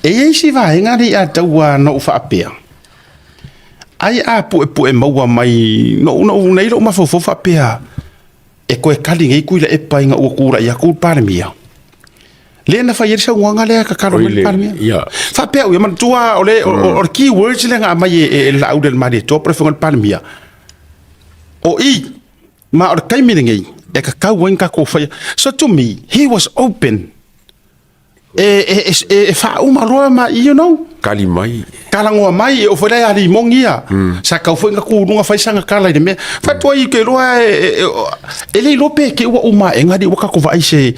E si vai ngari a taua no fa apea. Ai a pu e maua mai no nei lo mafo fa apea. E ko e kali ngai kuila e pai nga ukura ia ku parmia. Le na fa yersa wanga le ka karo le parmia. Ya. Fa apea o man tua ole or keywords le nga mai e la udel mari to prefongal parmia. O I ma or kai miringi e ka wenka ko fa. So to me he was open. Fa uma roa ma you know Kali mai. kalangoa mai o foi lai ali mongia sa ka foi nga ku nunga fai sanga kala de me fa toi ke roa ele lope ke wa uma enga di waka ko vai se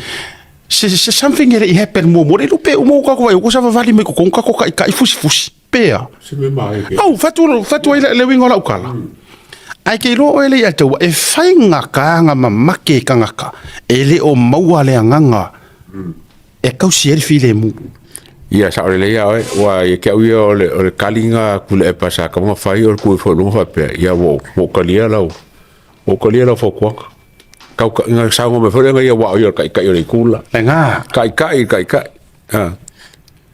something ele happen mo mo lope mo ka ko vai ko sa vali me ko ka ko ka fusi pea Se me mai ke. au fa tu le wingo la ukala ai ke ro ele ya tu e fai nga ka nga mamake ka nga ka ele o maua le nganga e kau sier file mu Ia sa ole ia wa ye ke ui ole kalinga kule e pasa ka mo fai or ku fo no fa pe ia wo kalia la fo kwa ka nga sa ngo me fo nga ia wa yo kai ole kula nga kai ah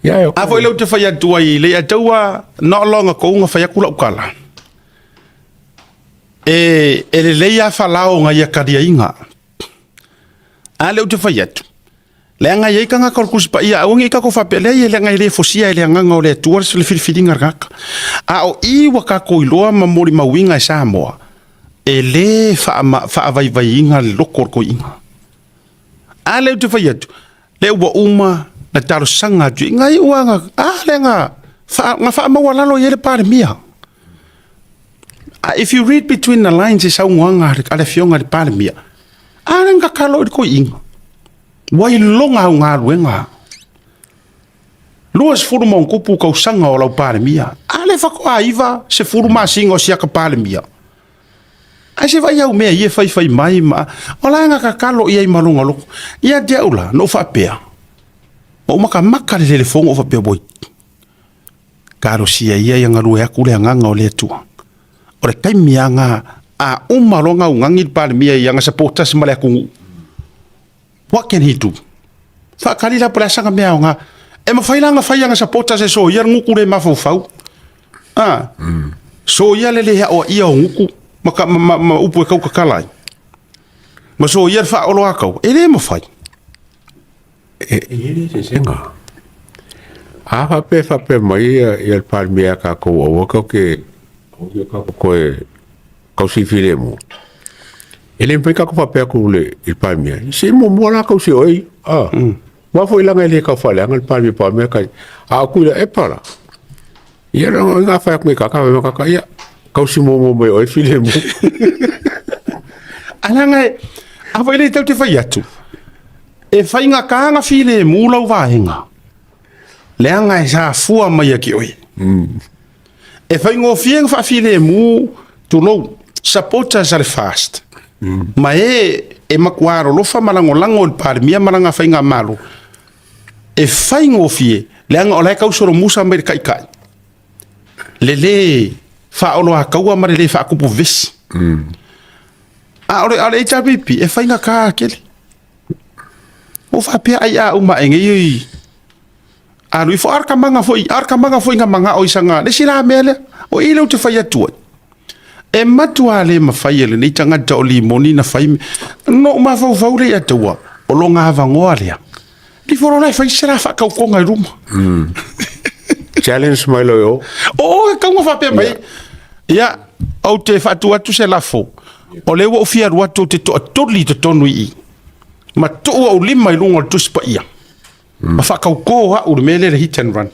ia yo a foi lo te fai atu ai le atua no longa ko nga fai kula ukala ele le ia falao nga ia kadia inga a le te fai atu le nga ye kanga kol kuspa ia o ngi ka ko fa pele ye le nga le fosia le nga ngole tuar se le filfilinga ngaka a o I wa ka ko iloa ma mori ma winga sa moa ele fa vai inga lokor ko inga a le te fai atu le wa uma na taro sanga tu nga I wanga a le nga fa ma wala lo ye le par mia if you read between the lines sa wanga ale fionga le par mia a nga ka lo ko inga wai longa nga luenga luas furu mon kupu kau sanga o lau paremia ale fa ko aiva se furu ma singo sia ka paremia ai se vai au me ia fai mai ma ola nga ka kalo ia malunga lo ia deula no fa pea o maka le telefone o fa pea boy karo sia ia nga lu ya kule nga o le tu o le kai mianga a malonga ngangi paremia ia nga supporters male ku. What can he do? Fa kalila pula sanga mea nga e mafailanga faianga supporters e so ia nguku le mafau so ia le ya o ia nguku ma upu e kau kakalai ma so ia fa olo akau ele mafai ele se senga a fa pe mai ia palmia ka ko o ka ke ko ko si filemo ele mpe ka ko fa pe ko le il palmia se mo la ko si oi wa foi langa ele ka fa langa il palmia ka a ku e para ia nga fa ko ka ia ka si mo oi filemo alanga a foi le te fai atu e fai nga ka nga filemo lau vahenga le anga e sa fua mai ki oi e fai ngo fieng fa filemo to no supporters are fast ma e makuaro lo fa malango il parmia malanga fainga malu e faingo fie le anga ola ka usoro musa mai kai le fa olo akaua ma le fa kupu vesi a ole HRBP e fainga ka kele o fa pe ai a uma engi a lui fo arka manga foi nga manga o isanga le sila mele o ile te fai atu e matua le mafai le nei tangata o limoni na fai no mafau le atua o longa avangoa lea li foro lai fai sera fa kau konga i ruma challenge mai lo yo o e kaunga fa pe mai ia au te fatu atu se lafo o le wo fia ruatu te to totally to tonu I ma to o lima I lunga tu spa ia ma fa kau ko ha o mele le hit and run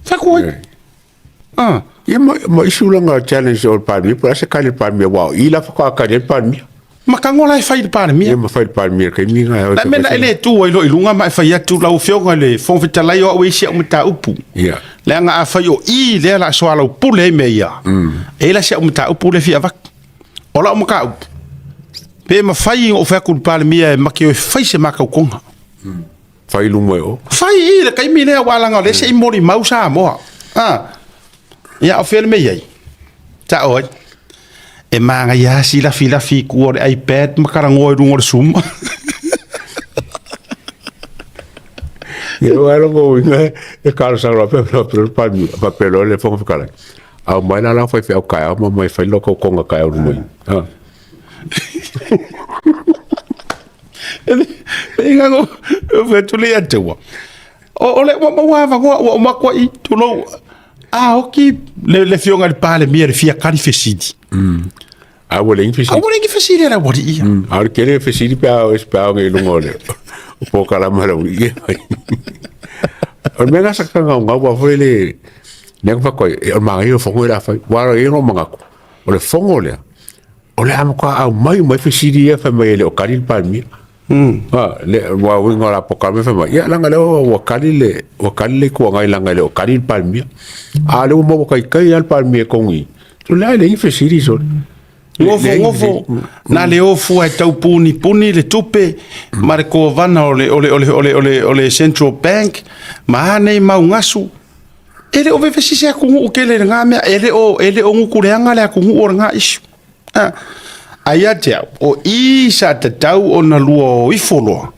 fa ko ia ma isulanga challenge o palmi para se kali palmi wa ila fa ka le palmi ma kangola e fai le palmi ia ma fai palmi ka minga la mena ele tu o ilunga ma fai atu la o fionga le fon fitalai o we sia umta upu ia le nga a fai o I le la so ala pule me ia e la sia umta upu le fia vak ola o ka upu pe ma fai o fa ku palmi e ma ke fai se ma ka konga fai lu mo fai le kai mi le wala nga le se mori mausa mo ia o fele me ia ta oi e manga ia si la fi ku o iPad ma karango I rungo sum Eu era go inga e kala sa la pe pa pelo le fonga kala. Au mai la foi fe au kai au mai fai loko konga kai au mai. Ha. Inga go fe tuli atua. O le wa go ma ko I tulo. Oki le fionga le pale mia le fia kali fesidi. A wole ingi fesidi. A wole ingi fesidi era wadi ia. A kere fesidi pe au espao ngai lungole. O po kala mara ui. O mega sakanga ngau foi le neng fa ko o mangi o fongo la fa wara e no mangako. O le fongo le. O le am ko au mai fesidi e fa mai le o kali palmi. Le wa winga la poka me fa mai. Ya langa le o kali ko ngai langa le o kali palmi. A le mo kai kai al palmi ko ngi. Tu la le fesidi so. Ngofo na le ofu ai tau puni le tupe ma le ko vana ole Central Bank ma nei mau ngasu ele o veve sisi ku o kele nga me ele o ngu leanga le ku o nga isu ai atia o isa te tau o na luo I folo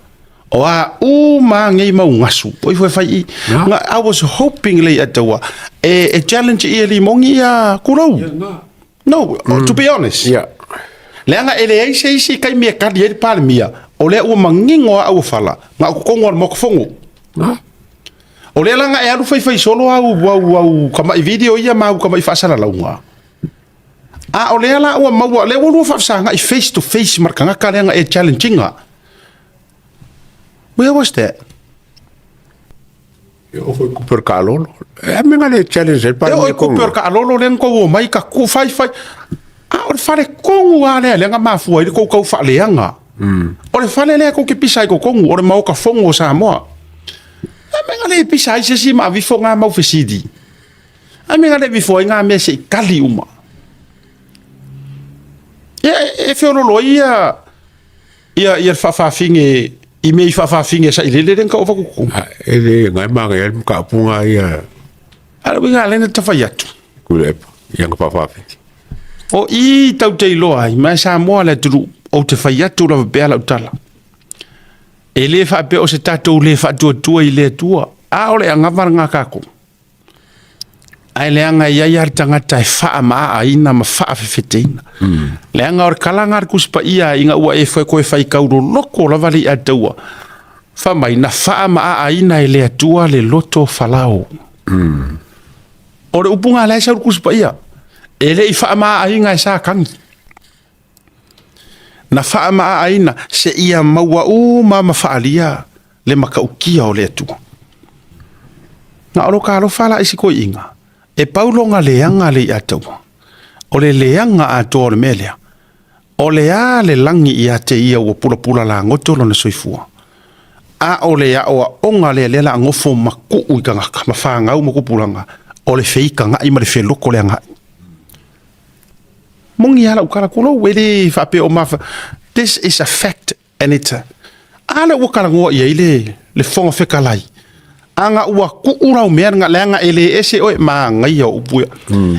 o a u ma ngai mau ngasu o foi fai nga I was hoping le atawa e challenge ele mongi a kurau. No, to be honest. Yeah. Leanga ele ai sei kai me ka di pal mia. O le o mangingo au fala. Nga ko kongo mo ko fongo. O le langa e alu fai solo au kama I video ia mau kama I fasala launga. O le ala o mau le o fa sanga I face to face marka nga ka leanga e challenging. Where was that? O foi super calor. É menga le challenge para o super calor len ko mai ka ku fai. O fare kongu ale nga mafu ai ko fa leanga. O le fale le ko ke pisai ko kongu o le mau ka fongo sa mo. Menga le pisai se si ma vi fonga mau fesidi. Menga le vi fo nga me se kali uma. E fe lo ia fa finge I mei fa finge sa ile le ka o fa ku. Ele ngai ma ngai ka punga ia. Ala winga le na tafaiatu. Kulep yang pa fa. O I tau te loa I mai sa mo le tru o te faiatu la bela utala. Ele fa pe o se tatou le fa tu I le tua. O le anga varanga ka ko. Ai le anga ia ia tanga tai fa ma aina ma fa fefeteina. Le anga or kalanga kuspa ia inga ua e foi ko e fai kauro loko la vali atua. Fa mai na fa ma aina le atua le loto falao. O le upunga le sa kuspa ia. Ele I fa ma ainga e sa kangi. Na fa ma aina se ia maua ma fa alia le makaukia o le atua. Na oro ka alo fala isi ko inga. E paulo nga leanga le atawa. O le leanga ato le melea. O le a le langi I te ia ua pula la ngotolo na soifua. O le a o onga le la ngofo maku uikanga mawhanga u makupulanga. O le feika nga ima le feloko le nga. Mongi ala ukala kulo wele fape o mafa. This is a fact and it's a ala ukala ngoa ia le fonga fekalai. Anga ua kuura o mea nga leanga ele ese o ma ngai o upuia.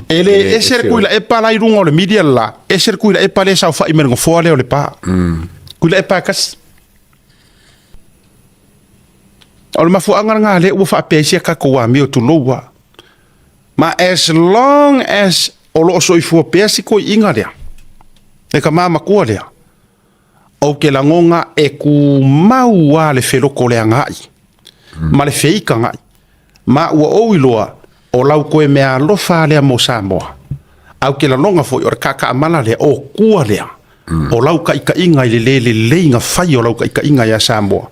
Ele ese kuila e pala I runga o le media la. Ese kuila e pala e sau fai mera ngofoa leo le pa. Kuila e pa kas. O le mafu anga nga le ua fa apesia kako wa meo tu loua. Ma as long as o loo soifua pesi ko inga lea. E ka mama kua lea. O ke la ngonga e ku maua le feloko lea ngai. Ma le feika ngai. Ma ua oiloa o lau koe mea lofa lea mo Samoa. Au ke la longa foi o kaka amala lea o kua lea. O lau ka ika inga I le leinga fai o lau ka ika inga ia Samoa.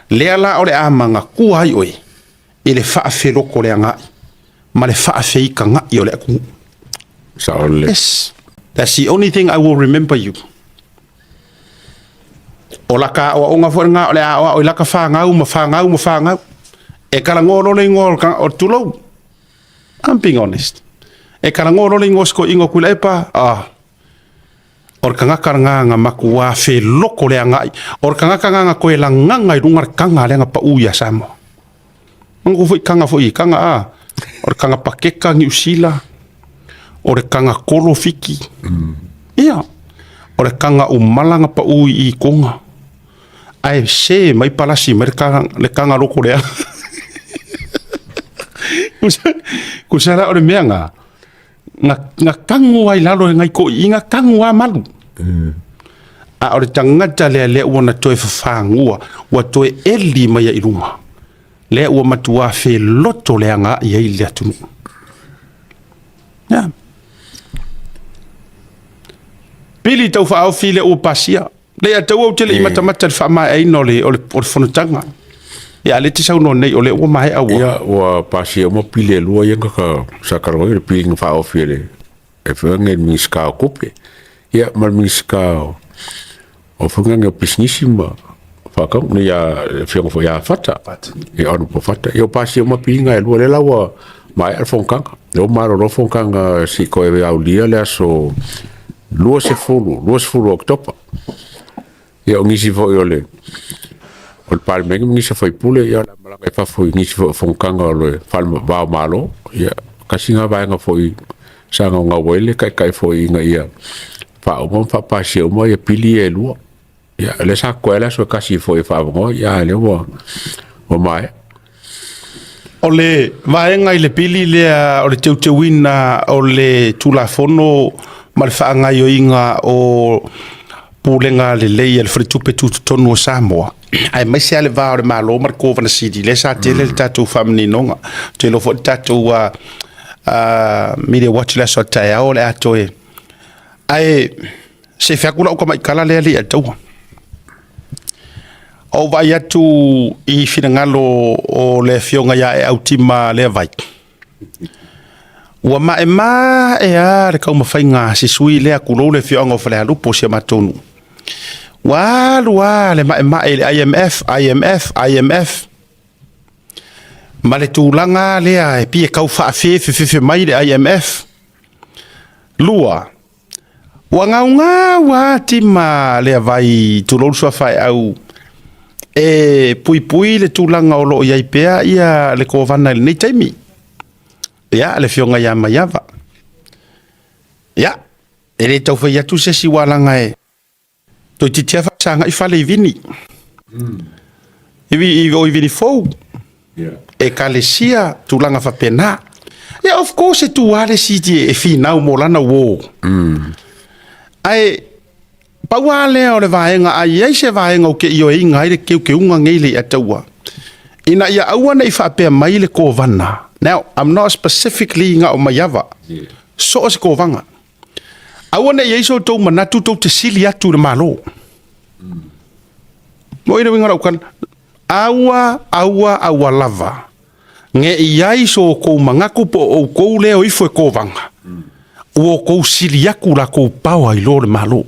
Lea la o le amanga kua ai oe. I le faa feloko lea ngai. Ma le faa feika ngai o le aku. Yes. That's the only thing I will remember you. O laka o onga fo nga o le o laka fa nga ma fa nga e kala ngolo le ngol ka o tulo. I'm being honest. E kala ngolo le ngosko ingo kula epa or kanga nga maku wa fe loko le nga or kanga ko e la nga I rungar kanga le nga pa uya samo. Ngo fo kanga or kanga pakeka ni usila or kanga kolo fiki. Ia. Or kanga umalanga pa ui I konga. Ai se mai palasi mereka le kanga loko lea. Kusara o le mea nga kangu ai lalo ngai ko inga kangu a malu. A o le tangata le ua na toe whawhangua, ua toe eli mai i runga. Le ua matua fe loto le anga i ai le atunu. Ya. Pili tau wha au file ua pasia. Le atau au tele i matamata le wha mai aino le whanutanga. Ya le tisau no nei o le ua mai au. Ya ua pasia mo pili lua yenga ka sakaroi le pili nga wha au file. E whange miska o kupe. Ya mal miska o whange pisnisi ma whakau ne ya whianga fo ya fata. E anu po fata. Ya pasia mo pili nga e lua le lawa mai al whonkanga. Leo maro lo whonkanga si koe au lia le aso lua se fulu oktopa. Ya o ngisi fo i ole. O le palmengi ngisi fo i pule ya la malanga i fafo i ngisi fo whonkanga o le falma vao malo. Ya kasi nga vaenga fo i sanga nga wele kai fo i nga ia. Fa o mon fa pasi o mo ia pili e lua. Ya le sa kuela so kasi fo i fa o ya le o mai. O le vaenga i le pili lea o le teuteuina o le tulafono ma le whaangai o inga o pulenga le lei le fritupe tonu o Samoa. Ai mai se ale va o le malo mar kovana sidi le sa tele le tatou whamninonga. Te lo fo tatou media watch le so tai o le atoe. Ai se fiakula o kama ikala le ali atua. O vai atu i finangalo o le fionga ia e autima le vai. Ua ma e a le kauma whainga si sui le akulo le fionga o whale alupo si amatonu. Wa le ma e le IMF. Ma le tūlanga lea e pia kau whaafefe mai le IMF. Lua. Ua ngaunga wa tima le vai tulolu sua whae au e pui le tūlanga o lo iai pea ia le kovana le nei taimi. Ia, le fionga ia maiava. Ia, e le tau whai atu se si walanga e. Toi titia whasanga i whale i vini. I vini fou. E kalesia tūlanga whapena. Ia, of course e tu wale si e finau mo lana wo. Ai, paua lea o le vaenga ai se vaenga o ke io e inga ile ke unga ngele ataua. Ina ia aua nei whapea mai le kovana. Now, I'm not specifically inga o maiava. So o se kovanga. Aua nei eiso tau manatu tau te sili atu le malo. Mo ina winga raukan. Aua lava. Nge iai so kou mangaku po o kou leo ifo e kovanga. O kou sili aku la kou paua i lo le malo.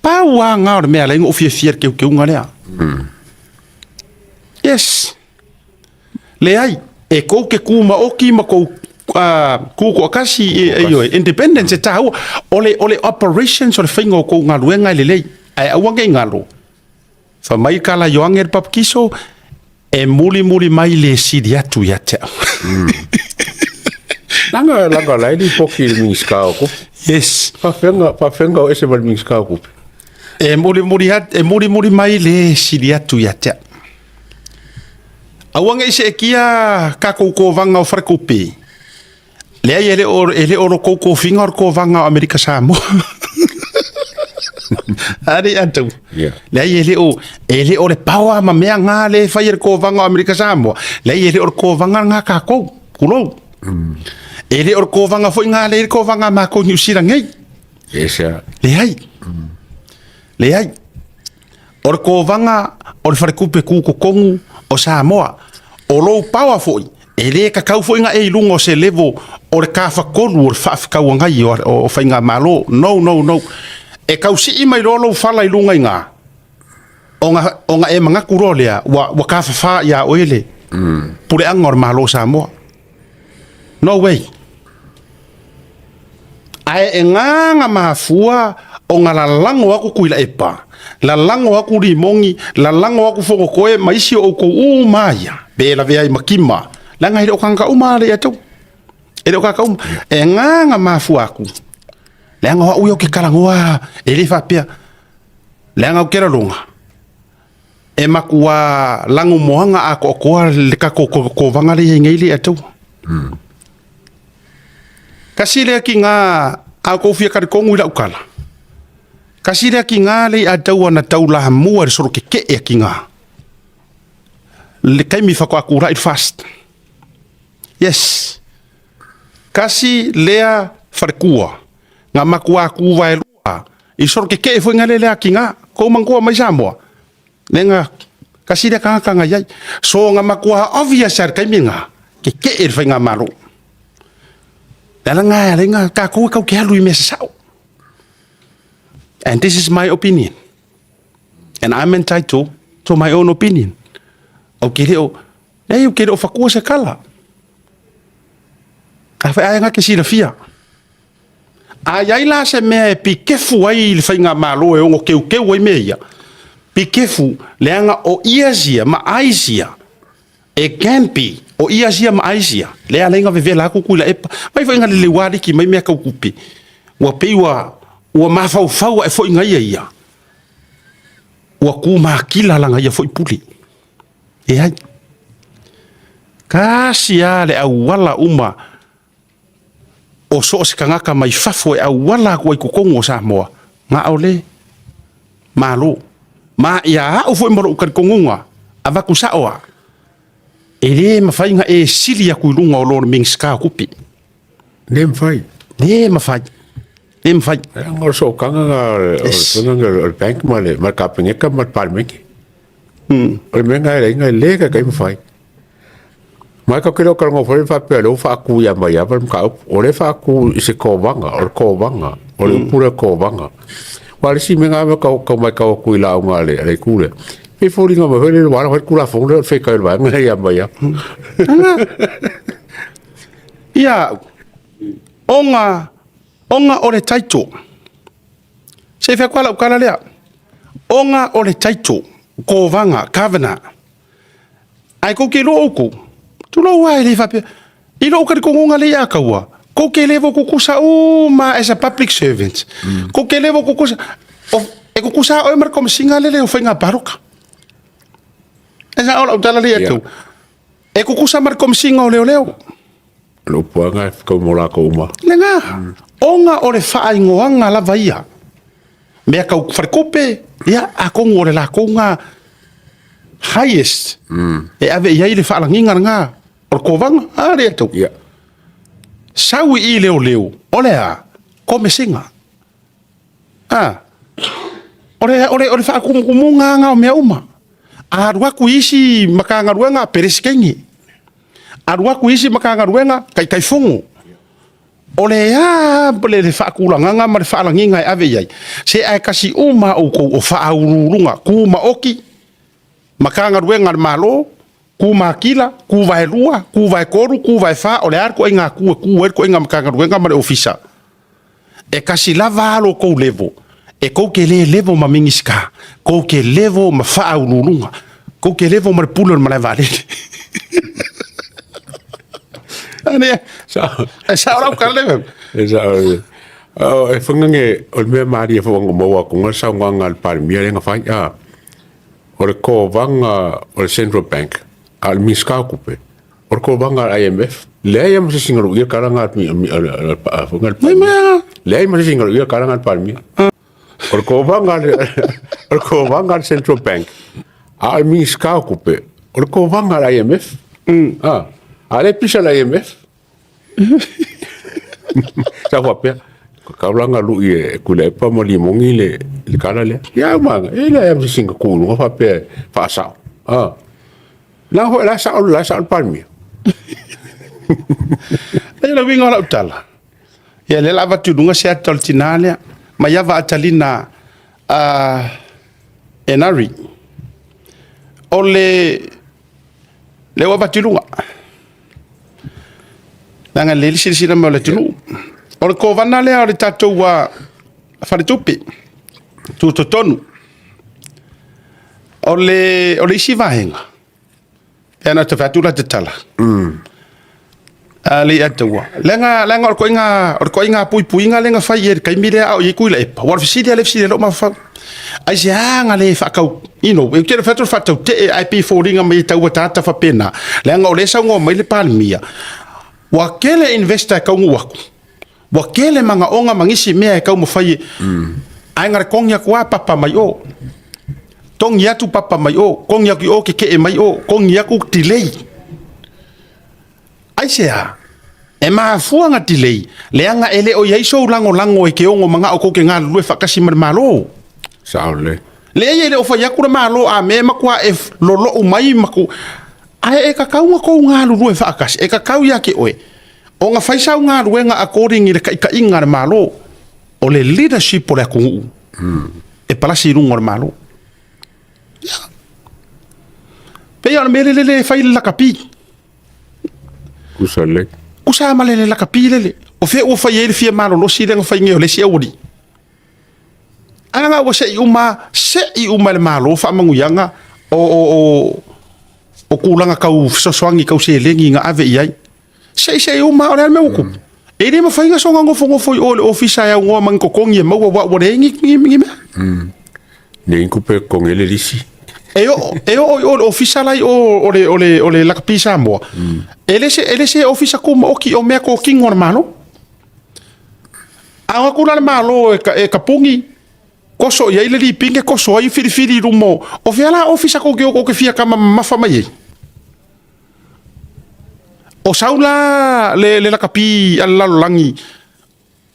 Paua ngā o le mea lengo o fia ke unga lea. Yes. Le ai, e kou ke kuma oki ma kou kuko akasi independence e tau ole operations o le whainga o kou ngā luenga i le lei. Ai auanga i ngā lo. Fa mai kala yoange le papakiso e muli mai le sidi atu i ate. Langa lai di poki le mingiska o kupi. Yes. Pa whenga o ese mal mingiska o kupi. E muli mai le sidi atu i ate. Awanga ise e kia kako kovanga o wharakope. Lea ele oro koko finga o kovanga o Amerika Samoa. Ari atu. Lea ele o le paua ma mea ngā le whai e kovanga o Amerika Samoa. Lea ele o kovanga ngā kako. Kulou. Ele o kovanga fo ngā le kovanga ma ko New Zealand ngei. Esa. Le ai. O le kovanga o le wharekupe kuko kongu o Samoa. O lou paua foi. E le kakau foi ngā e lungo se levo o le kawhakolu o le whaafakau ngai o whainga malo. No. E kausi i mai rolo whala i lunga i ngā. O ngā e mga kurolea wa kawhawha ia oele. Pure angor malo Samoa. No way. Ai e ngā mahafua o ngā lalango aku kuila epa. Lalango aku rimongi, lalango aku fongo koe, maisi o kou umaya. Bela vea i makima. Langa hiri o kanga umare atu. Hiri o kanga umare. E ngā mahafua aku. Leanga wa ui o ke karangoa. E le whapea. Leanga o kera runga. E makua langu moanga ako okoa le kako kovanga le ngei le atu. kasi le ki nga a ko fia ka ko ngula ukala kasi le ki nga le a tau ana tau la mua re soro ke e ki nga le kai mi fa ko akura it fast yes kasi lea farkua nga makua ku vai lua i soro ke e foi nga le ki nga ko mangko mai samoa lenga kasi le ka nga yai so nga makua obvious ar kai mi nga ke e foi nga maru Lenga ka ko ka ke lui me sao. And this is my opinion. And I'm entitled to my own opinion. Okay, o fakua se kala. A fa nga ke sila fia. A yai la se me pi kefu ai le fainga malo e o ke wai meia. Pi kefu lenga o iasia ma aisia. E campi o iasia ma aisia. Le alenga ve la ku kula e mai fa nga le wadi ki mai me ka kupi. Wa peiwa wa mafau e foi nga ia. Wa ku ma kila langa ia foi puli. E ai. Kasia le awala uma o so se kangaka mai fafo e awala ko i kukongo sa moa. Nga ole malo. Ma ia o foi moro kan kongunga. Ava ku saoa. Ele mafai nga e silia ku lunga o lor ming ska kupi. Nem fai. Ngor so kanga nga bank male mar kapinge ka mar parmeki. O menga nga lega ka fai. Mai ka kilo ka ngo foi fa pelo fa ku ya mai ya ka o le fa ku se ko banga o le pura ko banga. Wale si menga ka mai ka ku ila ngale le kule. Pe fori nga ma hele wala wat kula fong le fe ka ba nga ya mai ya. Ya onga ole taito. Se fe kwala ukala lea. Onga ole taito ko vanga kavana. Ai ko ke lo oku. Tu lo wai le fa pe. I lo ka ko nga le ya kawa. Ko ke levo ko kusa ma as a public servant. Ko ke levo ko kusa e ko kusa o mar kom singa le o fa nga baroka. Esa ola utala le tu. E ko kusa mar kom singa o leo. Lo puanga ko mola ko uma. Lenga. Onga o le whaingoanga la vaia. Mea kau wharikope, ia a kongo le la konga highest. E ave iai le whaalanginga ngā. O kovanga, a rea tau. Saui i leo, ole a, kome singa. Ole whaakumukumunga ngā o mea uma. A ruaku isi makangaruenga pereskengi. A ruaku isi makangaruenga kai fongo. Ole ya bole le whaakulanga ngā ma le whaalanginga e ave iai. Se ai kasi uma o kou o whaaururunga. Ku maoki, makangaruenga le malo, ku makila, ku vai lua, ku vai koru, ku vai wha, ole ar ko inga ku ko inga makangaruenga ma le ofisa. E kasi lava alo kou levo. E kou ke le levo ma mingiska. Kou ke levo ma whaaururunga. Kou ke levo ma le pulo ma le vale. Ane, sa ora ka level. E fangange o me mari e fango mo ko nga sa nga al parmia nga fa ya. O le ko vanga o le Central Bank al miska kupe. O ko vanga IMF le ya mo singaru ia karanga fangal. Le mo singaru ia karanga parmia. O ko vanga Central Bank al miska kupe. O ko vanga IMF. Ale pisa la IMF. Sa wapea. Kaulanga lu e kule pa mo limongi le kala le. Ya manga, ele am singa kulu ngo wapea fa sa. La ho la sa palmi. Ele winga la utala. Ya le lava tu dunga sia toltinale, ma ya va atalina enari. Ole le wa batilunga. Nanga le si na mo le tulu. O le ko vana le o le tatou wa fale tupi. Tu tonu. O le isi vahenga. Pena te fatula te tala. Ali atua. Lenga o ko inga pui inga lenga fai e kai mire au i kuila e. Wa fisili le fisili lo ma fa. Ai se anga le fa kau. Ino, e kere fatul fatau te IP4 inga mai tau tata fa pena. Lenga o le sa ngo mai le palmia. wa kele investor ka ngu waku wa kele manga onga mangisi mea ka mo fai ai ngar kong ya kwa papa mai o tong ya tu papa mai o kong ya ki o ke mai o kong ya ku delay ai sea e ma fuanga delay leanga ele o yai so lango e ke ongo manga o ko ke nga lu fa kasi malo saule le ye le o fa ya ku malo a me ma kwa e lolo o mai maku ai e ka kaunga ko nga lu fa kasi e ka kau ya ke oe o nga fai sa nga lu nga according i ka inga malo o le leadership o le ku e pala si rungo malo pe ya me le fai la kapi kusale kusa malele la kapilele o fe o fa yele fia malo lo si le fa nge le si awudi anga wa se i uma le malo fa mangu yanga o kulanga kau so swangi kau se lengi nga ave yai se uma ora me uku e le ma fa nga so nga ngofo o le ofisa ya ngo man ko kongi ma wa re ngi ne inkupe con ele lisi o ofisa lai o le la kapisa mo ele se ofisa ko mo ki o me ko kingo malo a ko la malo e kapungi koso ya ile li pinge koso ai fili rumo o vela ofisa ko ke fia kama mafama ye o saula le la kapi alla langi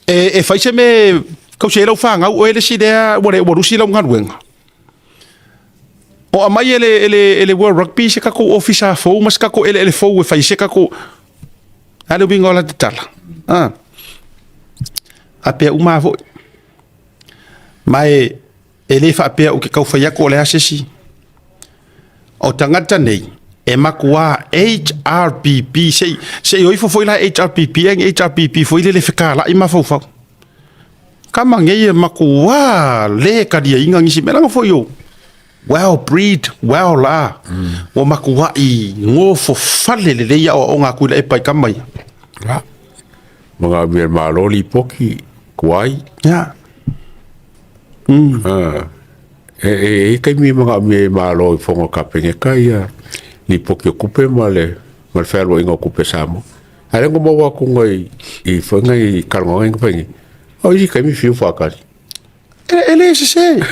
e faise me ko se lo fanga o ele si dea o rusi lo ngadwenga o amai ele World Rugby se kako ofisa fo mas kako ele fo e fai se kako ale bingo la tala ape uma vo mai ele fa ape o ke kau fai ko le asesi o tangata nei e makua HRPP se oi foi la HRPP foi le fekala i mafo fa kama ngei makua le kadia inga ngisi melanga foi yo well breed well la o makua i ngofo fale le ya o nga ku le pai kamai mga bir maloli poki kuai ya kai mi mga mi malo fongo kapenge kai ni poki kupe male mal felo ingo kupe samo ale ngo mo ku ngai I fonga I kalngo ngai pengi o I kai mi fiu fakali ele se